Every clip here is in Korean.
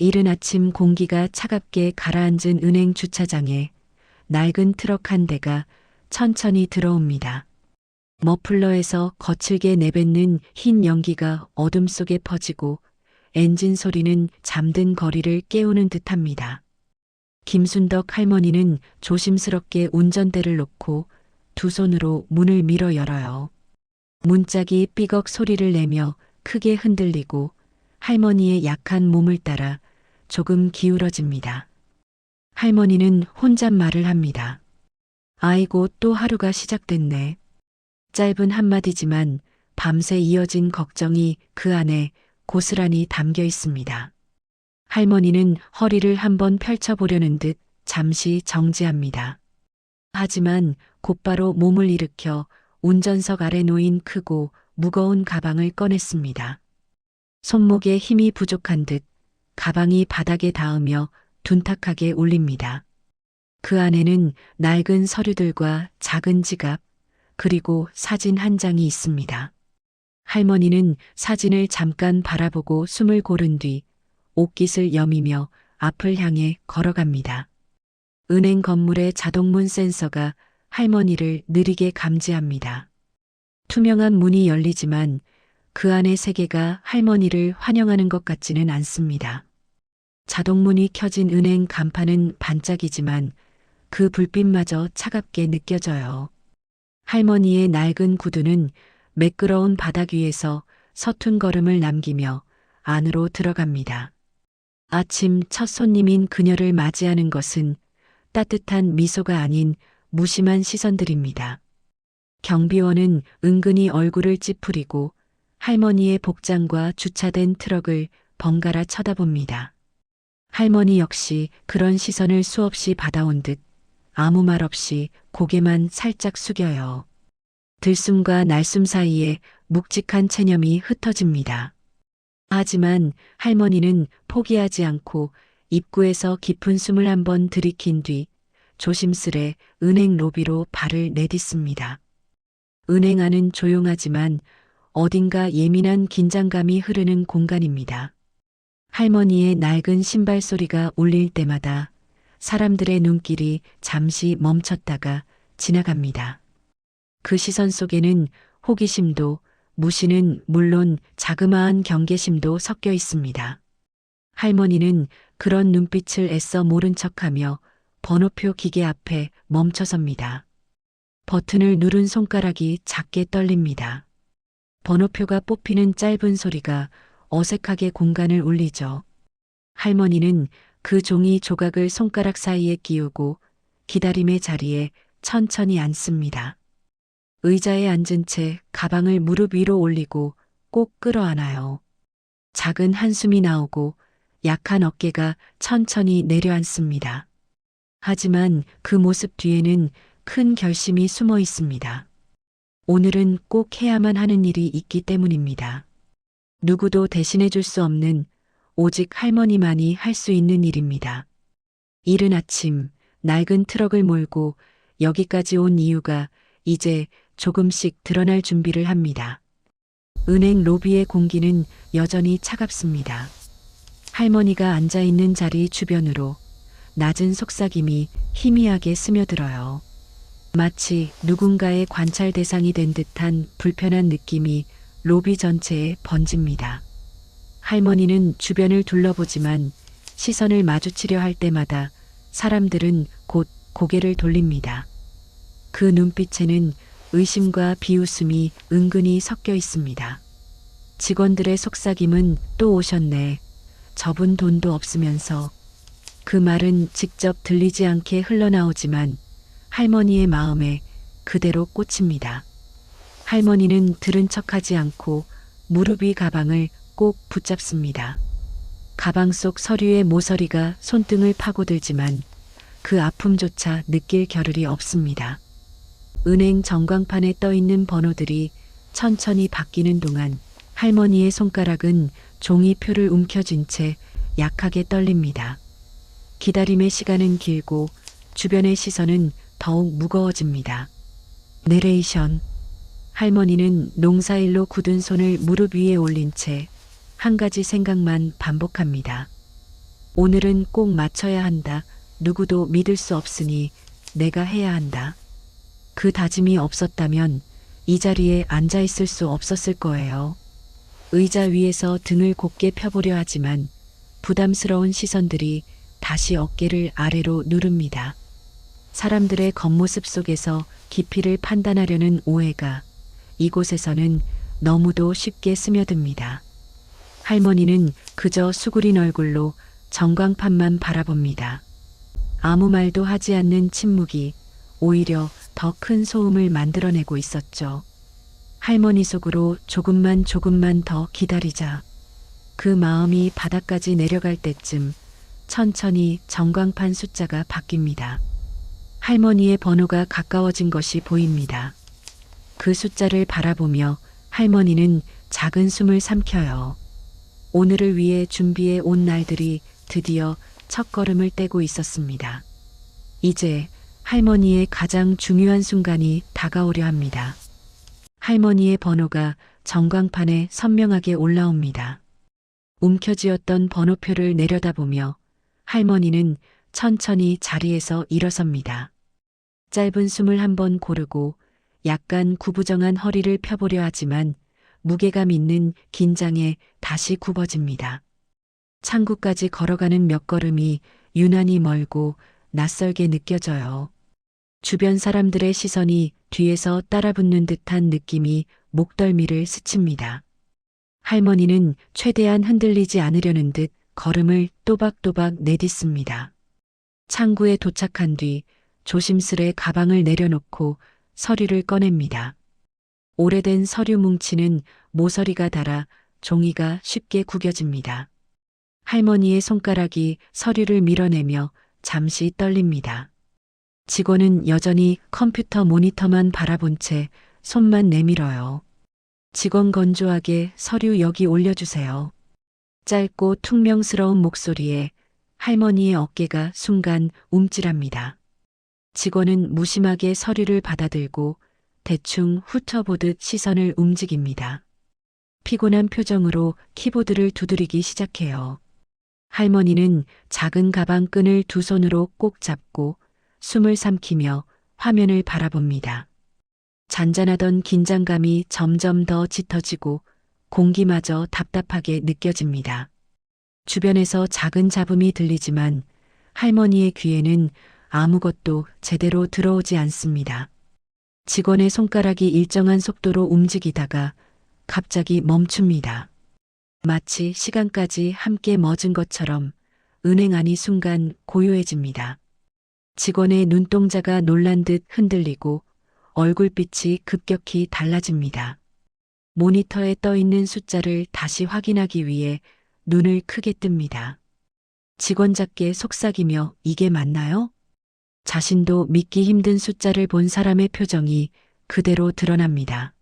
이른 아침 공기가 차갑게 가라앉은 은행 주차장에 낡은 트럭 한 대가 천천히 들어옵니다. 머플러에서 거칠게 내뱉는 흰 연기가 어둠 속에 퍼지고 엔진 소리는 잠든 거리를 깨우는 듯합니다. 김순덕 할머니는 조심스럽게 운전대를 놓고 두 손으로 문을 밀어 열어요. 문짝이 삐걱 소리를 내며 크게 흔들리고 할머니의 약한 몸을 따라 조금 기울어집니다. 할머니는 혼잣말을 합니다. 아이고, 또 하루가 시작됐네. 짧은 한마디지만 밤새 이어진 걱정이 그 안에 고스란히 담겨 있습니다. 할머니는 허리를 한번 펼쳐보려는 듯 잠시 정지합니다. 하지만 곧바로 몸을 일으켜 운전석 아래 놓인 크고 무거운 가방을 꺼냈습니다. 손목에 힘이 부족한 듯 가방이 바닥에 닿으며 둔탁하게 울립니다. 그 안에는 낡은 서류들과 작은 지갑, 그리고 사진 한 장이 있습니다. 할머니는 사진을 잠깐 바라보고 숨을 고른 뒤 옷깃을 여미며 앞을 향해 걸어갑니다. 은행 건물의 자동문 센서가 할머니를 느리게 감지합니다. 투명한 문이 열리지만 그 안의 세계가 할머니를 환영하는 것 같지는 않습니다. 자동문이 켜진 은행 간판은 반짝이지만 그 불빛마저 차갑게 느껴져요. 할머니의 낡은 구두는 매끄러운 바닥 위에서 서툰 걸음을 남기며 안으로 들어갑니다. 아침 첫 손님인 그녀를 맞이하는 것은 따뜻한 미소가 아닌 무심한 시선들입니다. 경비원은 은근히 얼굴을 찌푸리고 할머니의 복장과 주차된 트럭을 번갈아 쳐다봅니다. 할머니 역시 그런 시선을 수없이 받아온 듯 아무 말 없이 고개만 살짝 숙여요. 들숨과 날숨 사이에 묵직한 체념이 흩어집니다. 하지만 할머니는 포기하지 않고 입구에서 깊은 숨을 한번 들이킨 뒤 조심스레 은행 로비로 발을 내딛습니다. 은행 안은 조용하지만 어딘가 예민한 긴장감이 흐르는 공간입니다. 할머니의 낡은 신발 소리가 울릴 때마다 사람들의 눈길이 잠시 멈췄다가 지나갑니다. 그 시선 속에는 호기심도 무시는 물론 자그마한 경계심도 섞여 있습니다. 할머니는 그런 눈빛을 애써 모른 척하며 번호표 기계 앞에 멈춰섭니다. 버튼을 누른 손가락이 작게 떨립니다. 번호표가 뽑히는 짧은 소리가 어색하게 공간을 울리죠. 할머니는 그 종이 조각을 손가락 사이에 끼우고 기다림의 자리에 천천히 앉습니다. 의자에 앉은 채 가방을 무릎 위로 올리고 꼭 끌어안아요. 작은 한숨이 나오고 약한 어깨가 천천히 내려앉습니다. 하지만 그 모습 뒤에는 큰 결심이 숨어 있습니다. 오늘은 꼭 해야만 하는 일이 있기 때문입니다. 누구도 대신해 줄 수 없는 오직 할머니만이 할 수 있는 일입니다. 이른 아침 낡은 트럭을 몰고 여기까지 온 이유가 이제 조금씩 드러날 준비를 합니다. 은행 로비의 공기는 여전히 차갑습니다. 할머니가 앉아있는 자리 주변으로 낮은 속삭임이 희미하게 스며들어요. 마치 누군가의 관찰 대상이 된 듯한 불편한 느낌이 로비 전체에 번집니다. 할머니는 주변을 둘러보지만 시선을 마주치려 할 때마다 사람들은 곧 고개를 돌립니다. 그 눈빛에는 의심과 비웃음이 은근히 섞여 있습니다. 직원들의 속삭임은 또 오셨네. 저분 돈도 없으면서. 그 말은 직접 들리지 않게 흘러나오지만 할머니의 마음에 그대로 꽂힙니다. 할머니는 들은 척하지 않고 무릎 위 가방을 꼭 붙잡습니다. 가방 속 서류의 모서리가 손등을 파고들지만 그 아픔조차 느낄 겨를이 없습니다. 은행 전광판에 떠있는 번호들이 천천히 바뀌는 동안 할머니의 손가락은 종이표를 움켜쥔 채 약하게 떨립니다. 기다림의 시간은 길고 주변의 시선은 더욱 무거워집니다. 내레이션. 할머니는 농사일로 굳은 손을 무릎 위에 올린 채 한 가지 생각만 반복합니다. 오늘은 꼭 맞춰야 한다. 누구도 믿을 수 없으니 내가 해야 한다. 그 다짐이 없었다면 이 자리에 앉아 있을 수 없었을 거예요. 의자 위에서 등을 곧게 펴보려 하지만 부담스러운 시선들이 다시 어깨를 아래로 누릅니다. 사람들의 겉모습 속에서 깊이를 판단하려는 오해가 이곳에서는 너무도 쉽게 스며듭니다. 할머니는 그저 수그린 얼굴로 전광판만 바라봅니다. 아무 말도 하지 않는 침묵이 오히려 더 큰 소음을 만들어내고 있었죠. 할머니 속으로 조금만 더 기다리자. 그 마음이 바닥까지 내려갈 때쯤 천천히 전광판 숫자가 바뀝니다. 할머니의 번호가 가까워진 것이 보입니다. 그 숫자를 바라보며 할머니는 작은 숨을 삼켜요. 오늘을 위해 준비해 온 날들이 드디어 첫걸음을 떼고 있었습니다. 이제 할머니의 가장 중요한 순간이 다가오려 합니다. 할머니의 번호가 전광판에 선명하게 올라옵니다. 움켜쥐었던 번호표를 내려다보며 할머니는 천천히 자리에서 일어섭니다. 짧은 숨을 한번 고르고 약간 구부정한 허리를 펴보려 하지만 무게감 있는 긴장에 다시 굽어집니다. 창구까지 걸어가는 몇 걸음이 유난히 멀고 낯설게 느껴져요. 주변 사람들의 시선이 뒤에서 따라붙는 듯한 느낌이 목덜미를 스칩니다. 할머니는 최대한 흔들리지 않으려는 듯 걸음을 또박또박 내딛습니다. 창구에 도착한 뒤 조심스레 가방을 내려놓고 서류를 꺼냅니다. 오래된 서류 뭉치는 모서리가 닳아 종이가 쉽게 구겨집니다. 할머니의 손가락이 서류를 밀어내며 잠시 떨립니다. 직원은 여전히 컴퓨터 모니터만 바라본 채 손만 내밀어요. 직원 건조하게 서류 여기 올려주세요. 짧고 퉁명스러운 목소리에 할머니의 어깨가 순간 움찔합니다. 직원은 무심하게 서류를 받아들고 대충 훑어보듯 시선을 움직입니다. 피곤한 표정으로 키보드를 두드리기 시작해요. 할머니는 작은 가방 끈을 두 손으로 꼭 잡고 숨을 삼키며 화면을 바라봅니다. 잔잔하던 긴장감이 점점 더 짙어지고 공기마저 답답하게 느껴집니다. 주변에서 작은 잡음이 들리지만 할머니의 귀에는 아무것도 제대로 들어오지 않습니다. 직원의 손가락이 일정한 속도로 움직이다가 갑자기 멈춥니다. 마치 시간까지 함께 멎은 것처럼 은행 안이 순간 고요해집니다. 직원의 눈동자가 놀란 듯 흔들리고 얼굴빛이 급격히 달라집니다. 모니터에 떠 있는 숫자를 다시 확인하기 위해 눈을 크게 뜹니다. 직원답게 속삭이며 이게 맞나요? 자신도 믿기 힘든 숫자를 본 사람의 표정이 그대로 드러납니다.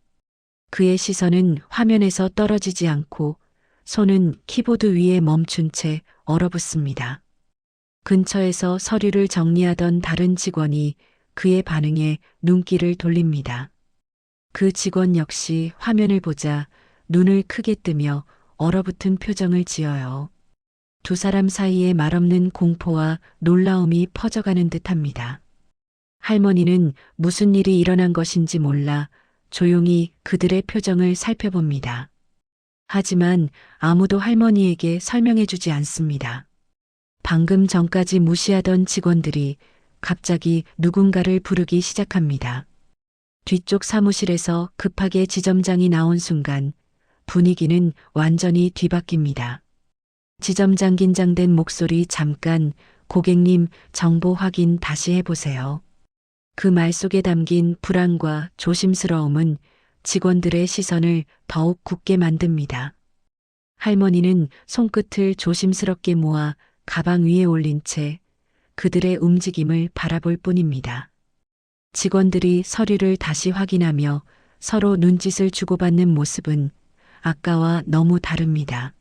그의 시선은 화면에서 떨어지지 않고 손은 키보드 위에 멈춘 채 얼어붙습니다. 근처에서 서류를 정리하던 다른 직원이 그의 반응에 눈길을 돌립니다. 그 직원 역시 화면을 보자 눈을 크게 뜨며 얼어붙은 표정을 지어요. 두 사람 사이에 말없는 공포와 놀라움이 퍼져가는 듯합니다. 할머니는 무슨 일이 일어난 것인지 몰라 조용히 그들의 표정을 살펴봅니다. 하지만 아무도 할머니에게 설명해주지 않습니다. 방금 전까지 무시하던 직원들이 갑자기 누군가를 부르기 시작합니다. 뒤쪽 사무실에서 급하게 지점장이 나온 순간 분위기는 완전히 뒤바뀝니다. 지점장 긴장된 목소리 잠깐 고객님 정보 확인 다시 해보세요. 그 말 속에 담긴 불안과 조심스러움은 직원들의 시선을 더욱 굳게 만듭니다. 할머니는 손끝을 조심스럽게 모아 가방 위에 올린 채 그들의 움직임을 바라볼 뿐입니다. 직원들이 서류를 다시 확인하며 서로 눈짓을 주고받는 모습은 아까와 너무 다릅니다.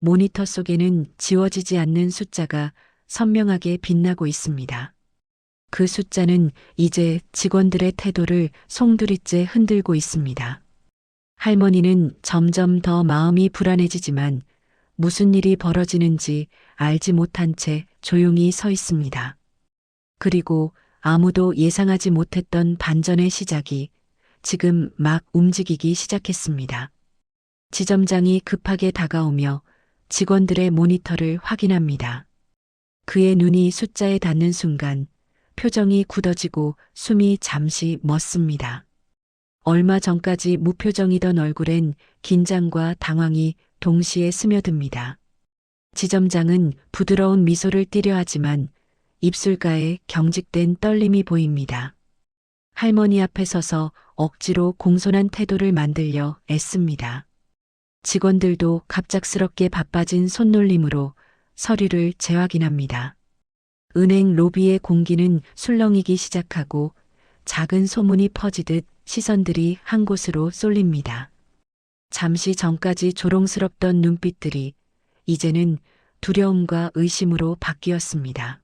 모니터 속에는 지워지지 않는 숫자가 선명하게 빛나고 있습니다. 그 숫자는 이제 직원들의 태도를 송두리째 흔들고 있습니다. 할머니는 점점 더 마음이 불안해지지만 무슨 일이 벌어지는지 알지 못한 채 조용히 서 있습니다. 그리고 아무도 예상하지 못했던 반전의 시작이 지금 막 움직이기 시작했습니다. 지점장이 급하게 다가오며 직원들의 모니터를 확인합니다. 그의 눈이 숫자에 닿는 순간 표정이 굳어지고 숨이 잠시 멎습니다. 얼마 전까지 무표정이던 얼굴엔 긴장과 당황이 동시에 스며듭니다. 지점장은 부드러운 미소를 띠려 하지만 입술가에 경직된 떨림이 보입니다. 할머니 앞에 서서 억지로 공손한 태도를 만들려 애씁니다. 직원들도 갑작스럽게 바빠진 손놀림으로 서류를 재확인합니다. 은행 로비의 공기는 술렁이기 시작하고 작은 소문이 퍼지듯 시선들이 한 곳으로 쏠립니다. 잠시 전까지 조롱스럽던 눈빛들이 이제는 두려움과 의심으로 바뀌었습니다.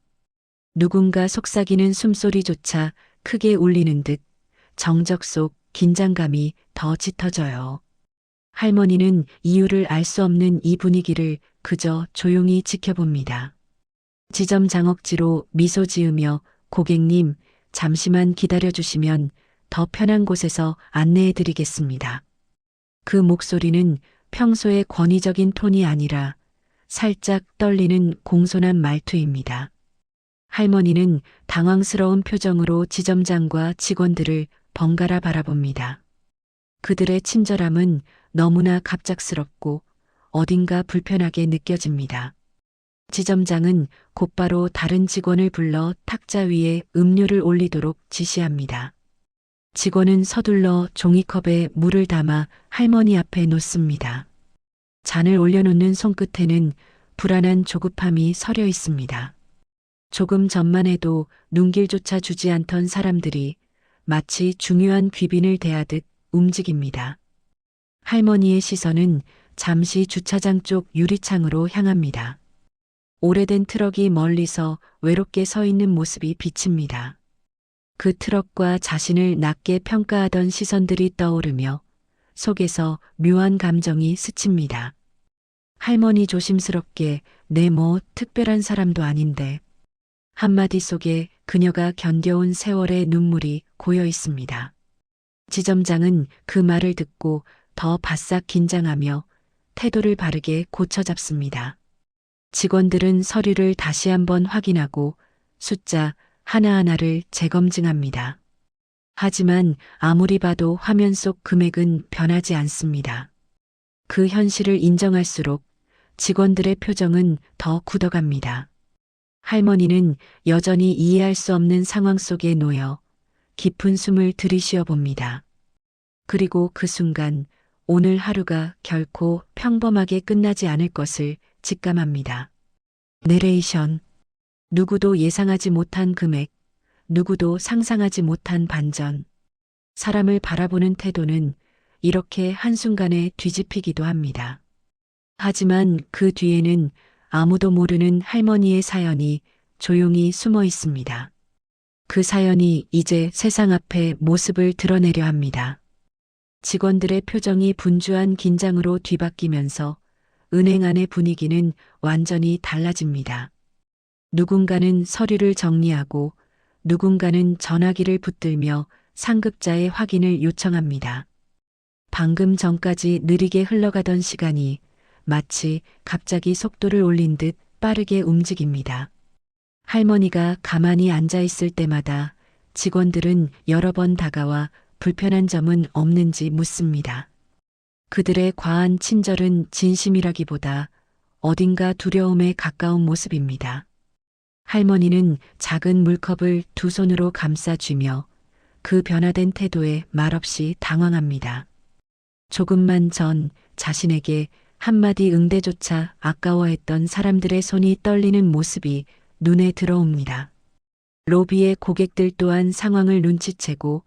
누군가 속삭이는 숨소리조차 크게 울리는 듯 정적 속 긴장감이 더 짙어져요. 할머니는 이유를 알 수 없는 이 분위기를 그저 조용히 지켜봅니다. 지점장 억지로 미소 지으며 고객님, 잠시만 기다려주시면 더 편한 곳에서 안내해 드리겠습니다. 그 목소리는 평소의 권위적인 톤이 아니라 살짝 떨리는 공손한 말투입니다. 할머니는 당황스러운 표정으로 지점장과 직원들을 번갈아 바라봅니다. 그들의 친절함은 너무나 갑작스럽고 어딘가 불편하게 느껴집니다. 지점장은 곧바로 다른 직원을 불러 탁자 위에 음료를 올리도록 지시합니다. 직원은 서둘러 종이컵에 물을 담아 할머니 앞에 놓습니다. 잔을 올려놓는 손끝에는 불안한 조급함이 서려 있습니다. 조금 전만 해도 눈길조차 주지 않던 사람들이 마치 중요한 귀빈을 대하듯 움직입니다. 할머니의 시선은 잠시 주차장 쪽 유리창으로 향합니다. 오래된 트럭이 멀리서 외롭게 서 있는 모습이 비칩니다. 그 트럭과 자신을 낮게 평가하던 시선들이 떠오르며 속에서 묘한 감정이 스칩니다. 할머니 조심스럽게 내 뭐 특별한 사람도 아닌데 한마디 속에 그녀가 견뎌온 세월의 눈물이 고여 있습니다. 지점장은 그 말을 듣고 더 바싹 긴장하며 태도를 바르게 고쳐 잡습니다. 직원들은 서류를 다시 한번 확인하고 숫자 하나하나를 재검증합니다. 하지만 아무리 봐도 화면 속 금액은 변하지 않습니다. 그 현실을 인정할수록 직원들의 표정은 더 굳어갑니다. 할머니는 여전히 이해할 수 없는 상황 속에 놓여 깊은 숨을 들이쉬어 봅니다. 그리고 그 순간 오늘 하루가 결코 평범하게 끝나지 않을 것을 직감합니다. 내레이션. 누구도 예상하지 못한 금액, 누구도 상상하지 못한 반전. 사람을 바라보는 태도는 이렇게 한순간에 뒤집히기도 합니다. 하지만 그 뒤에는 아무도 모르는 할머니의 사연이 조용히 숨어 있습니다. 그 사연이 이제 세상 앞에 모습을 드러내려 합니다. 직원들의 표정이 분주한 긴장으로 뒤바뀌면서 은행 안의 분위기는 완전히 달라집니다. 누군가는 서류를 정리하고 누군가는 전화기를 붙들며 상급자의 확인을 요청합니다. 방금 전까지 느리게 흘러가던 시간이 마치 갑자기 속도를 올린 듯 빠르게 움직입니다. 할머니가 가만히 앉아 있을 때마다 직원들은 여러 번 다가와 불편한 점은 없는지 묻습니다. 그들의 과한 친절은 진심이라기보다 어딘가 두려움에 가까운 모습입니다. 할머니는 작은 물컵을 두 손으로 감싸쥐며 그 변화된 태도에 말없이 당황합니다. 조금만 전 자신에게 한마디 응대조차 아까워했던 사람들의 손이 떨리는 모습이 눈에 들어옵니다. 로비의 고객들 또한 상황을 눈치채고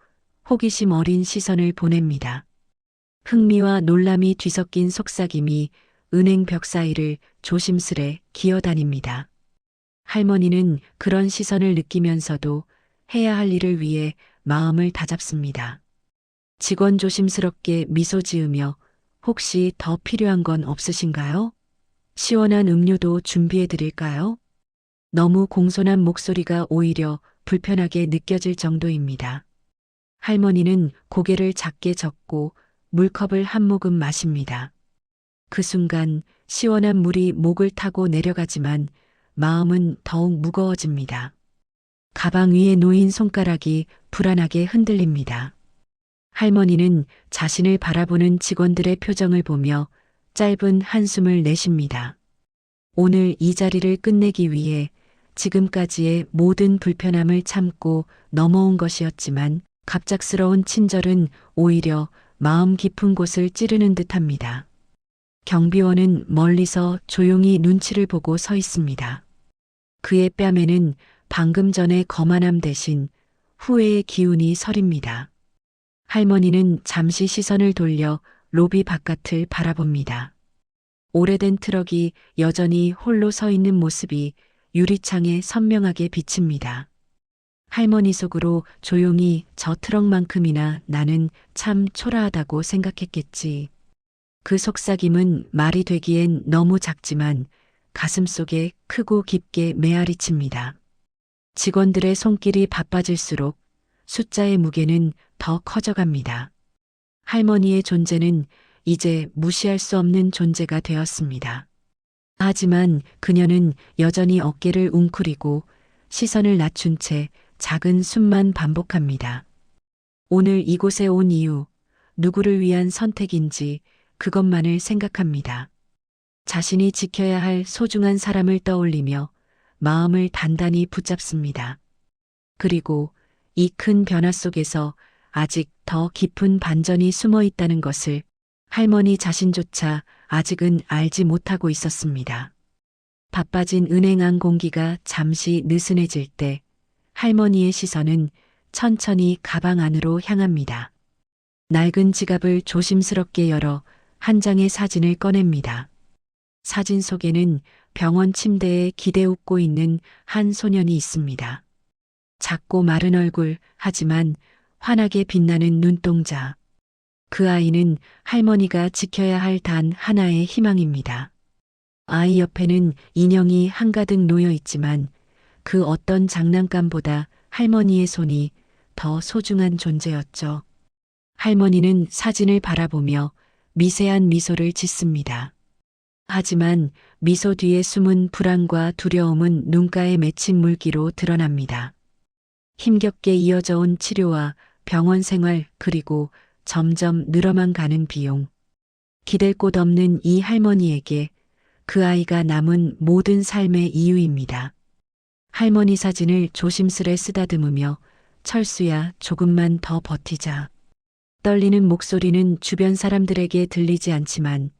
호기심 어린 시선을 보냅니다. 흥미와 놀람이 뒤섞인 속삭임이 은행 벽 사이를 조심스레 기어다닙니다. 할머니는 그런 시선을 느끼면서도 해야 할 일을 위해 마음을 다잡습니다. 직원 조심스럽게 미소 지으며 혹시 더 필요한 건 없으신가요? 시원한 음료도 준비해 드릴까요? 너무 공손한 목소리가 오히려 불편하게 느껴질 정도입니다. 할머니는 고개를 작게 젓고 물컵을 한 모금 마십니다. 그 순간 시원한 물이 목을 타고 내려가지만 마음은 더욱 무거워집니다. 가방 위에 놓인 손가락이 불안하게 흔들립니다. 할머니는 자신을 바라보는 직원들의 표정을 보며 짧은 한숨을 내쉽니다. 오늘 이 자리를 끝내기 위해 지금까지의 모든 불편함을 참고 넘어온 것이었지만 갑작스러운 친절은 오히려 마음 깊은 곳을 찌르는 듯합니다. 경비원은 멀리서 조용히 눈치를 보고 서 있습니다. 그의 뺨에는 방금 전의 거만함 대신 후회의 기운이 서립니다. 할머니는 잠시 시선을 돌려 로비 바깥을 바라봅니다. 오래된 트럭이 여전히 홀로 서 있는 모습이 유리창에 선명하게 비칩니다. 할머니 속으로 조용히 저 트럭만큼이나 나는 참 초라하다고 생각했겠지. 그 속삭임은 말이 되기엔 너무 작지만 가슴속에 크고 깊게 메아리칩니다. 직원들의 손길이 바빠질수록 숫자의 무게는 더 커져갑니다. 할머니의 존재는 이제 무시할 수 없는 존재가 되었습니다. 하지만 그녀는 여전히 어깨를 웅크리고 시선을 낮춘 채 작은 숨만 반복합니다. 오늘 이곳에 온 이유, 누구를 위한 선택인지 그것만을 생각합니다. 자신이 지켜야 할 소중한 사람을 떠올리며 마음을 단단히 붙잡습니다. 그리고 이 큰 변화 속에서 아직 더 깊은 반전이 숨어 있다는 것을 할머니 자신조차 아직은 알지 못하고 있었습니다. 바빠진 은행 안 공기가 잠시 느슨해질 때 할머니의 시선은 천천히 가방 안으로 향합니다. 낡은 지갑을 조심스럽게 열어 한 장의 사진을 꺼냅니다. 사진 속에는 병원 침대에 기대 웃고 있는 한 소년이 있습니다. 작고 마른 얼굴, 하지만 환하게 빛나는 눈동자. 그 아이는 할머니가 지켜야 할 단 하나의 희망입니다. 아이 옆에는 인형이 한가득 놓여 있지만 그 어떤 장난감보다 할머니의 손이 더 소중한 존재였죠. 할머니는 사진을 바라보며 미세한 미소를 짓습니다. 하지만 미소 뒤에 숨은 불안과 두려움은 눈가에 맺힌 물기로 드러납니다. 힘겹게 이어져 온 치료와 병원 생활 그리고 점점 늘어만 가는 비용. 기댈 곳 없는 이 할머니에게 그 아이가 남은 모든 삶의 이유입니다. 할머니 사진을 조심스레 쓰다듬으며 철수야 조금만 더 버티자. 떨리는 목소리는 주변 사람들에게 들리지 않지만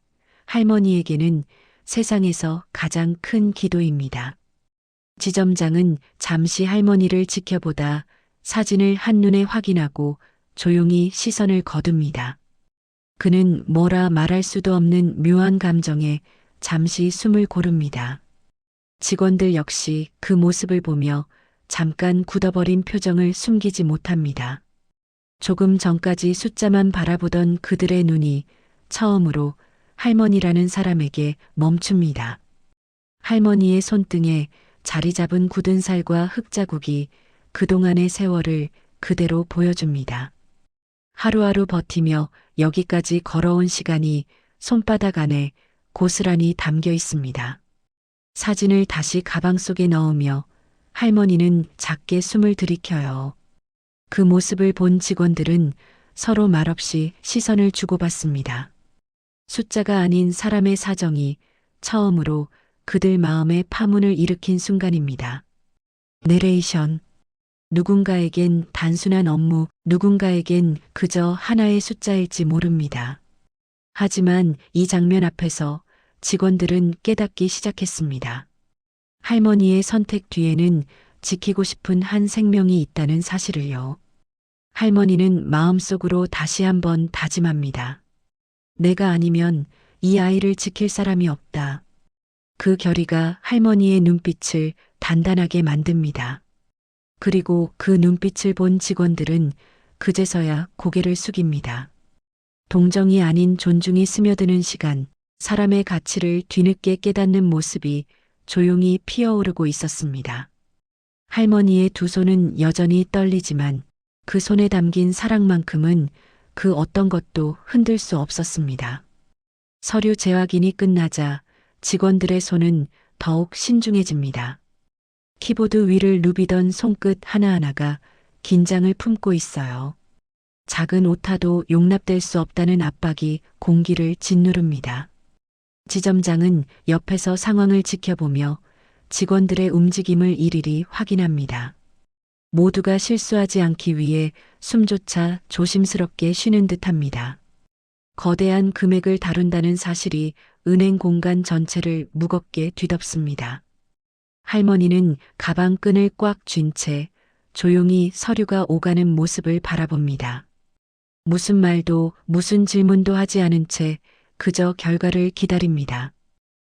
할머니에게는 세상에서 가장 큰 기도입니다. 지점장은 잠시 할머니를 지켜보다 사진을 한눈에 확인하고 조용히 시선을 거둡니다. 그는 뭐라 말할 수도 없는 묘한 감정에 잠시 숨을 고릅니다. 직원들 역시 그 모습을 보며 잠깐 굳어버린 표정을 숨기지 못합니다. 조금 전까지 숫자만 바라보던 그들의 눈이 처음으로 할머니라는 사람에게 멈춥니다. 할머니의 손등에 자리 잡은 굳은 살과 흙자국이 그동안의 세월을 그대로 보여줍니다. 하루하루 버티며 여기까지 걸어온 시간이 손바닥 안에 고스란히 담겨 있습니다. 사진을 다시 가방 속에 넣으며 할머니는 작게 숨을 들이켜요. 그 모습을 본 직원들은 서로 말없이 시선을 주고받습니다. 숫자가 아닌 사람의 사정이 처음으로 그들 마음에 파문을 일으킨 순간입니다. 내레이션. 누군가에겐 단순한 업무, 누군가에겐 그저 하나의 숫자일지 모릅니다. 하지만 이 장면 앞에서 직원들은 깨닫기 시작했습니다. 할머니의 선택 뒤에는 지키고 싶은 한 생명이 있다는 사실을요. 할머니는 마음속으로 다시 한번 다짐합니다. 내가 아니면 이 아이를 지킬 사람이 없다. 그 결의가 할머니의 눈빛을 단단하게 만듭니다. 그리고 그 눈빛을 본 직원들은 그제서야 고개를 숙입니다. 동정이 아닌 존중이 스며드는 시간, 사람의 가치를 뒤늦게 깨닫는 모습이 조용히 피어오르고 있었습니다. 할머니의 두 손은 여전히 떨리지만 그 손에 담긴 사랑만큼은 그 어떤 것도 흔들 수 없었습니다. 서류 재확인이 끝나자 직원들의 손은 더욱 신중해집니다. 키보드 위를 누비던 손끝 하나하나가 긴장을 품고 있어요. 작은 오타도 용납될 수 없다는 압박이 공기를 짓누릅니다. 지점장은 옆에서 상황을 지켜보며 직원들의 움직임을 일일이 확인합니다. 모두가 실수하지 않기 위해 숨조차 조심스럽게 쉬는 듯합니다. 거대한 금액을 다룬다는 사실이 은행 공간 전체를 무겁게 뒤덮습니다. 할머니는 가방 끈을 꽉 쥔 채 조용히 서류가 오가는 모습을 바라봅니다. 무슨 말도 무슨 질문도 하지 않은 채 그저 결과를 기다립니다.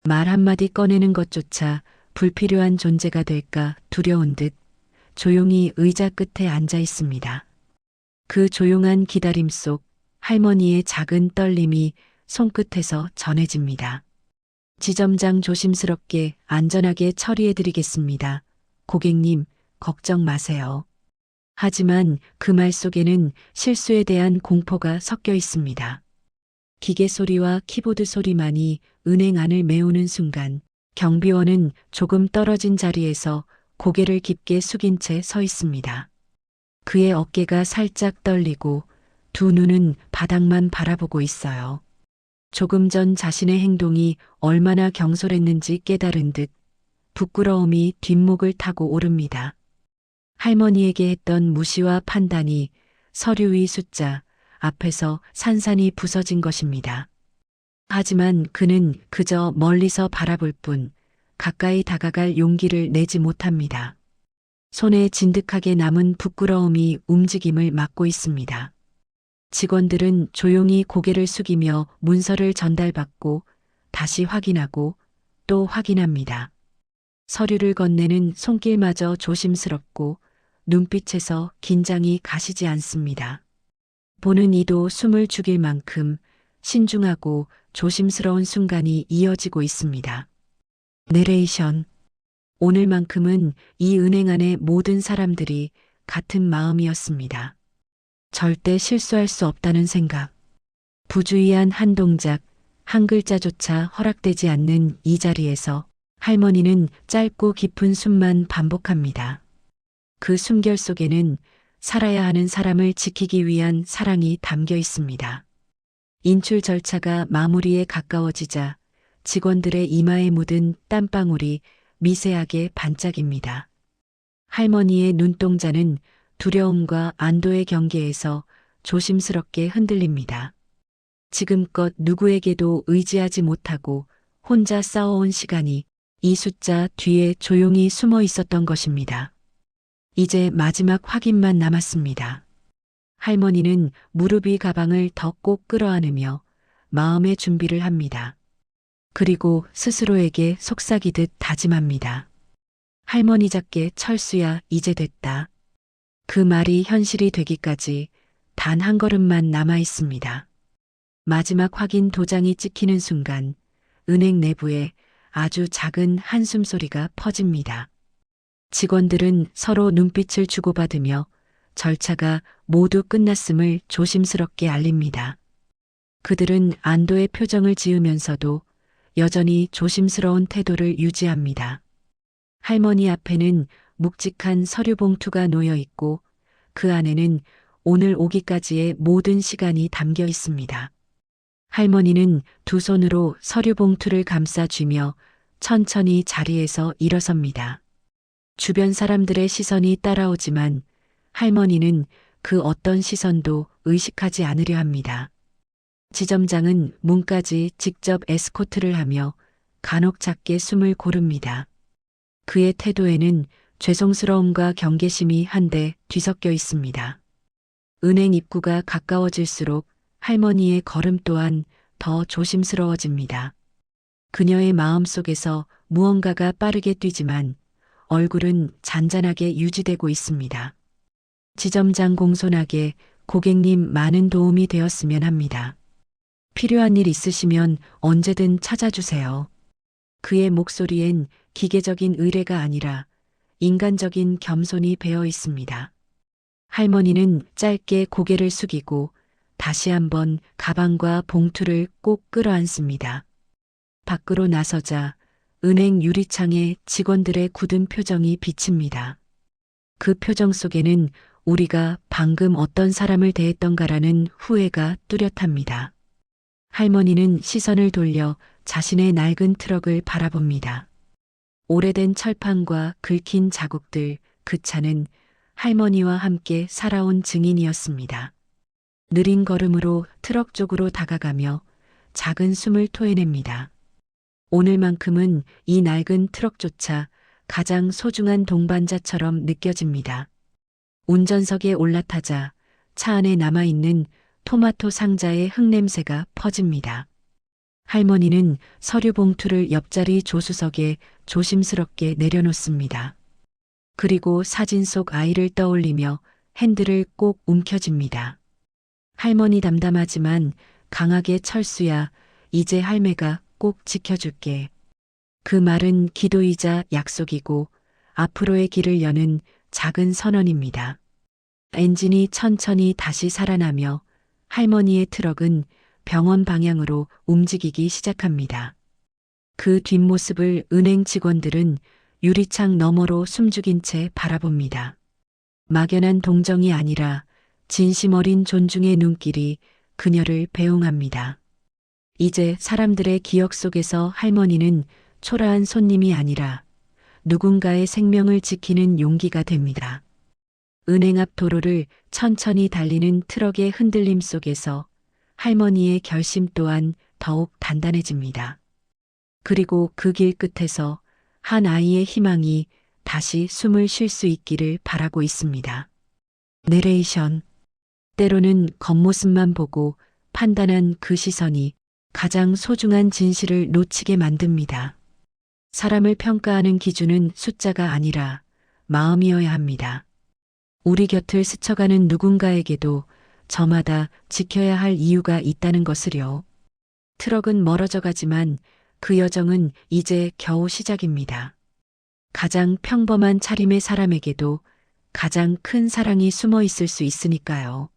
말 한마디 꺼내는 것조차 불필요한 존재가 될까 두려운 듯 조용히 의자 끝에 앉아 있습니다. 그 조용한 기다림 속 할머니의 작은 떨림이 손끝에서 전해집니다. 지점장 조심스럽게 안전하게 처리해드리겠습니다. 고객님, 걱정 마세요. 하지만 그 말 속에는 실수에 대한 공포가 섞여 있습니다. 기계 소리와 키보드 소리만이 은행 안을 메우는 순간 경비원은 조금 떨어진 자리에서 고개를 깊게 숙인 채 서 있습니다. 그의 어깨가 살짝 떨리고 두 눈은 바닥만 바라보고 있어요. 조금 전 자신의 행동이 얼마나 경솔했는지 깨달은 듯 부끄러움이 뒷목을 타고 오릅니다. 할머니에게 했던 무시와 판단이 서류 위 숫자 앞에서 산산이 부서진 것입니다. 하지만 그는 그저 멀리서 바라볼 뿐 가까이 다가갈 용기를 내지 못합니다. 손에 진득하게 남은 부끄러움이 움직임을 막고 있습니다. 직원들은 조용히 고개를 숙이며 문서를 전달받고 다시 확인하고 또 확인합니다. 서류를 건네는 손길마저 조심스럽고 눈빛에서 긴장이 가시지 않습니다. 보는 이도 숨을 죽일 만큼 신중하고 조심스러운 순간이 이어지고 있습니다. 내레이션. 오늘만큼은 이 은행 안의 모든 사람들이 같은 마음이었습니다. 절대 실수할 수 없다는 생각. 부주의한 한 동작, 한 글자조차 허락되지 않는 이 자리에서 할머니는 짧고 깊은 숨만 반복합니다. 그 숨결 속에는 살아야 하는 사람을 지키기 위한 사랑이 담겨 있습니다. 인출 절차가 마무리에 가까워지자 직원들의 이마에 묻은 땀방울이 미세하게 반짝입니다. 할머니의 눈동자는 두려움과 안도의 경계에서 조심스럽게 흔들립니다. 지금껏 누구에게도 의지하지 못하고 혼자 싸워온 시간이 이 숫자 뒤에 조용히 숨어 있었던 것입니다. 이제 마지막 확인만 남았습니다. 할머니는 무릎 위 가방을 더 꼭 끌어안으며 마음의 준비를 합니다. 그리고 스스로에게 속삭이듯 다짐합니다. 할머니답게 철수야, 이제 됐다. 그 말이 현실이 되기까지 단 한 걸음만 남아 있습니다. 마지막 확인 도장이 찍히는 순간 은행 내부에 아주 작은 한숨 소리가 퍼집니다. 직원들은 서로 눈빛을 주고받으며 절차가 모두 끝났음을 조심스럽게 알립니다. 그들은 안도의 표정을 지으면서도 여전히 조심스러운 태도를 유지합니다. 할머니 앞에는 묵직한 서류 봉투가 놓여 있고 그 안에는 오늘 오기까지의 모든 시간이 담겨 있습니다. 할머니는 두 손으로 서류 봉투를 감싸쥐며 천천히 자리에서 일어섭니다. 주변 사람들의 시선이 따라오지만 할머니는 그 어떤 시선도 의식하지 않으려 합니다. 지점장은 문까지 직접 에스코트를 하며 간혹 작게 숨을 고릅니다. 그의 태도에는 죄송스러움과 경계심이 한데 뒤섞여 있습니다. 은행 입구가 가까워질수록 할머니의 걸음 또한 더 조심스러워집니다. 그녀의 마음 속에서 무언가가 빠르게 뛰지만 얼굴은 잔잔하게 유지되고 있습니다. 지점장 공손하게 고객님 많은 도움이 되었으면 합니다. 필요한 일 있으시면 언제든 찾아주세요. 그의 목소리엔 기계적인 의뢰가 아니라 인간적인 겸손이 배어 있습니다. 할머니는 짧게 고개를 숙이고 다시 한번 가방과 봉투를 꼭 끌어안습니다. 밖으로 나서자 은행 유리창에 직원들의 굳은 표정이 비칩니다. 그 표정 속에는 우리가 방금 어떤 사람을 대했던가라는 후회가 뚜렷합니다. 할머니는 시선을 돌려 자신의 낡은 트럭을 바라봅니다. 오래된 철판과 긁힌 자국들, 그 차는 할머니와 함께 살아온 증인이었습니다. 느린 걸음으로 트럭 쪽으로 다가가며 작은 숨을 토해냅니다. 오늘만큼은 이 낡은 트럭조차 가장 소중한 동반자처럼 느껴집니다. 운전석에 올라타자 차 안에 남아있는 토마토 상자의 흙냄새가 퍼집니다. 할머니는 서류 봉투를 옆자리 조수석에 조심스럽게 내려놓습니다. 그리고 사진 속 아이를 떠올리며 핸들을 꼭 움켜쥡니다. 할머니 담담하지만 강하게 철수야, 이제 할매가 꼭 지켜줄게. 그 말은 기도이자 약속이고 앞으로의 길을 여는 작은 선언입니다. 엔진이 천천히 다시 살아나며 할머니의 트럭은 병원 방향으로 움직이기 시작합니다. 그 뒷모습을 은행 직원들은 유리창 너머로 숨죽인 채 바라봅니다. 막연한 동정이 아니라 진심 어린 존중의 눈길이 그녀를 배웅합니다. 이제 사람들의 기억 속에서 할머니는 초라한 손님이 아니라 누군가의 생명을 지키는 용기가 됩니다. 은행 앞 도로를 천천히 달리는 트럭의 흔들림 속에서 할머니의 결심 또한 더욱 단단해집니다. 그리고 그 길 끝에서 한 아이의 희망이 다시 숨을 쉴 수 있기를 바라고 있습니다. 내레이션. 때로는 겉모습만 보고 판단한 그 시선이 가장 소중한 진실을 놓치게 만듭니다. 사람을 평가하는 기준은 숫자가 아니라 마음이어야 합니다. 우리 곁을 스쳐가는 누군가에게도 저마다 지켜야 할 이유가 있다는 것을요. 트럭은 멀어져 가지만 그 여정은 이제 겨우 시작입니다. 가장 평범한 차림의 사람에게도 가장 큰 사랑이 숨어 있을 수 있으니까요.